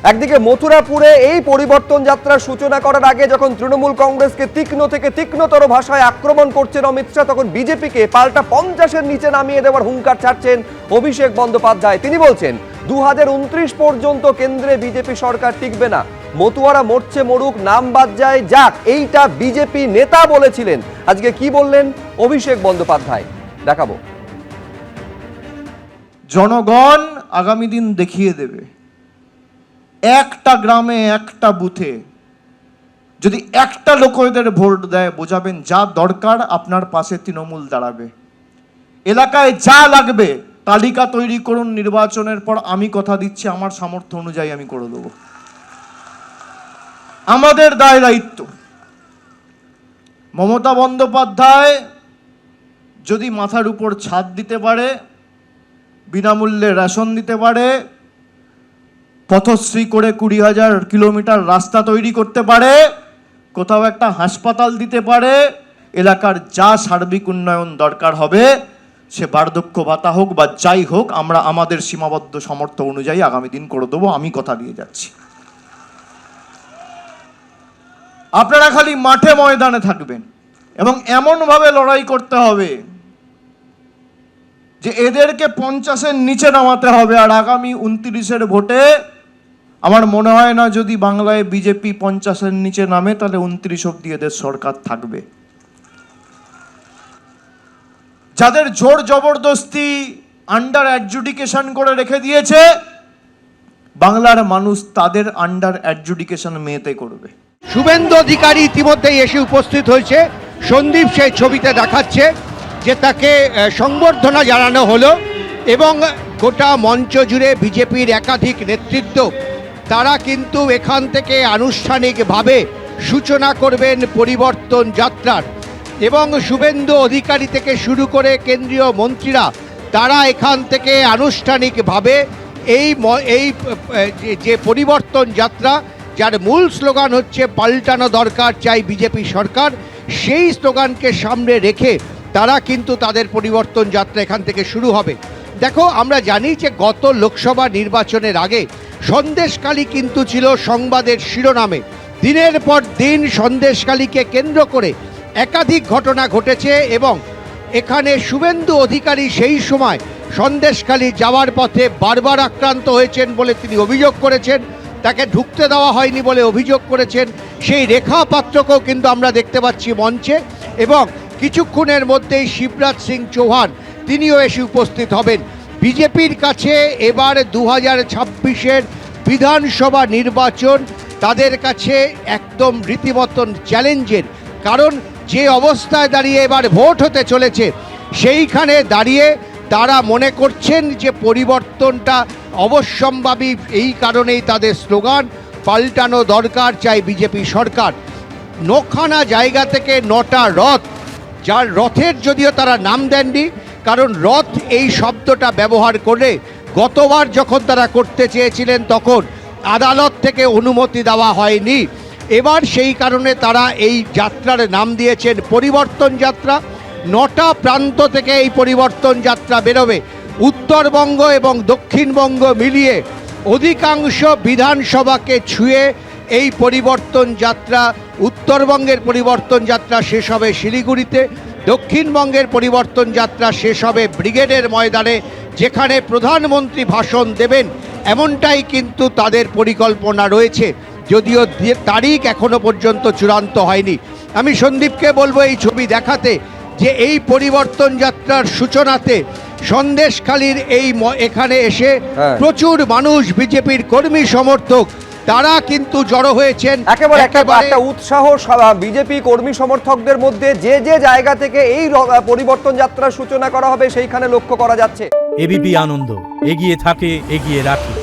একদিকে মথুরাপুরে এই পরিবর্তন যাত্রার সূচনা করার আগে যখন তৃণমূল কংগ্রেসকে তীক্ষ্ণ থেকে তীক্ষ্ণতর ভাষায় আক্রমণ করছেন অমিত শাহ, তখন বিজেপিকে পাল্টা 50-এর নিচে নামিয়ে দেওয়ার হুঙ্কার ছাড়ছেন অভিষেক বন্দ্যোপাধ্যায়। তিনি বলছেন 2029 পর্যন্ত কেন্দ্রে বিজেপি সরকার টিকবে না, মতুয়ারা মরছে মরুক, নাম বাদ যায় যাক, এইটা বিজেপি নেতা বলেছিলেন। আজকে কি বললেন অভিষেক বন্দ্যোপাধ্যায় দেখাবো। জনগণ আগামী দিন দেখিয়ে দেবে, একটা গ্রামে একটা বুথে যদি একটা লোক এদের ভোট দেয়, বোঝাবেন যা দরকার আপনার পাশে তৃণমূল দাঁড়াবে। এলাকায় যা লাগবে তালিকা তৈরি করুন, নির্বাচনের পর আমি কথা দিচ্ছি আমার সামর্থ্য অনুযায়ী আমি করে দেবো। আমাদের দায় দায়িত্ব। মমতা বন্দ্যোপাধ্যায় যদি মাথার উপর ছাদ দিতে পারে, বিনামূল্যে রেশন দিতে পারে, পথশ্রী করে 20,000 কিলোমিটার রাস্তা তৈরি করতে পারে, কোথাও একটা হাসপাতাল দিতে পারে, এলাকার যা সার্বিক উন্নয়ন দরকার হবে, সে বার্ধক্য ভাতা হোক বা যাই হোক, আমরা আমাদের সীমাবদ্ধ সামর্থ্য অনুযায়ী আগামী দিন করে দেবো, আমি কথা দিয়ে যাচ্ছি। আপনারা খালি মাঠে ময়দানে থাকবেন এবং এমনভাবে লড়াই করতে হবে যে এদেরকে 50-এর নিচে নামাতে হবে। আর আগামী 29-এর ভোটে আমার মনে হয় না যদি বাংলায় বিজেপি 50-এর নিচে নামে তাহলে 29 অব্দি এদের সরকার থাকবে। যাদের জোর জবরদস্তি আন্ডার অ্যাডজুডিকেশন করে রেখে দিয়েছে, বাংলার মানুষ তাদের আন্ডার অ্যাডজুডিকেশন মেয়েতে করবে। শুভেন্দু অধিকারী ইতিমধ্যেই এসে উপস্থিত হয়েছে। সন্দীপ সেই ছবিতে দেখাচ্ছে যে তাকে সংবর্ধনা জানানো হলো এবং গোটা মঞ্চ জুড়ে বিজেপির একাধিক নেতৃত্ব তারা কিন্তু এখান থেকে আনুষ্ঠানিকভাবে সূচনা করবেন পরিবর্তন যাত্রার। এবং শুভেন্দু অধিকারী থেকে শুরু করে কেন্দ্রীয় মন্ত্রীরা তারা এখান থেকে আনুষ্ঠানিকভাবে এই যে পরিবর্তন যাত্রা, যার মূল স্লোগান হচ্ছে পাল্টানো দরকার চাই বিজেপি সরকার, সেই স্লোগানকে সামনে রেখে তারা কিন্তু তাদের পরিবর্তন যাত্রা এখান থেকে শুরু হবে। দেখো, আমরা জানি যে গত লোকসভা নির্বাচনের আগে সন্দেশখালী কিন্তু ছিল সংবাদের শিরোনামে। দিনের পর দিন সন্দেশখালীকে কেন্দ্র করে একাধিক ঘটনা ঘটেছে এবং এখানে শুভেন্দু অধিকারী সেই সময় সন্দেশখালী যাওয়ার পথে বারবার আক্রান্ত হয়েছেন বলে তিনি অভিযোগ করেছেন, তাকে ঢুকতে দেওয়া হয়নি বলে অভিযোগ করেছেন। সেই রেখা পাত্রকেও কিন্তু আমরা দেখতে পাচ্ছি মঞ্চে এবং কিছুক্ষণের মধ্যেই শিবরাজ সিং চৌহান তিনিও এসে উপস্থিত হবেন। বিজেপির কাছে এবার 2026-এর বিধানসভা নির্বাচন তাদের কাছে একদম রীতিমতন চ্যালেঞ্জের, কারণ যে অবস্থায় দাঁড়িয়ে এবার ভোট হতে চলেছে সেইখানে দাঁড়িয়ে তারা মনে করছেন যে পরিবর্তনটা অবশ্যম্ভাবী। এই কারণেই তাদের স্লোগান পাল্টানো দরকার চাই বিজেপি সরকার। 9খানা জায়গা থেকে 9টা রথ, যার রথের যদিও তারা নাম দেননি, কারণ রথ এই শব্দটা ব্যবহার করে গতবার যখন তারা করতে চেয়েছিলেন তখন আদালত থেকে অনুমতি দেওয়া হয়নি। এবার সেই কারণে তারা এই যাত্রার নাম দিয়েছেন পরিবর্তন যাত্রা। 9টা প্রান্ত থেকে এই পরিবর্তন যাত্রা বেরোবে। উত্তরবঙ্গ এবং দক্ষিণবঙ্গ মিলিয়ে অধিকাংশ বিধানসভাকে ছুঁয়ে এই পরিবর্তন যাত্রা, উত্তরবঙ্গের পরিবর্তন যাত্রা শেষ হবে শিলিগুড়িতে, দক্ষিণবঙ্গের পরিবর্তন যাত্রা শেষ হবে ব্রিগেডের ময়দানে, যেখানে প্রধানমন্ত্রী ভাষণ দেবেন এমনটাই কিন্তু তাদের পরিকল্পনা রয়েছে, যদিও তারিখ এখনো পর্যন্ত চূড়ান্ত হয়নি। আমি সন্দীপকে বলবো এই ছবি দেখাতে যে এই পরিবর্তন যাত্রার সূচনাতে সন্দেশখালীর এখানে এসে প্রচুর মানুষ, বিজেপির কর্মী সমর্থক তারা কিন্তু জড়ো হয়েছেন। একেবারে একটা উৎসাহ বিজেপি কর্মী সমর্থকদের মধ্যে যে যে জায়গা থেকে এই পরিবর্তন যাত্রার সূচনা করা হবে সেইখানে লক্ষ্য করা যাচ্ছে। এবিপি আনন্দ, এগিয়ে থাকে, এগিয়ে রাখে।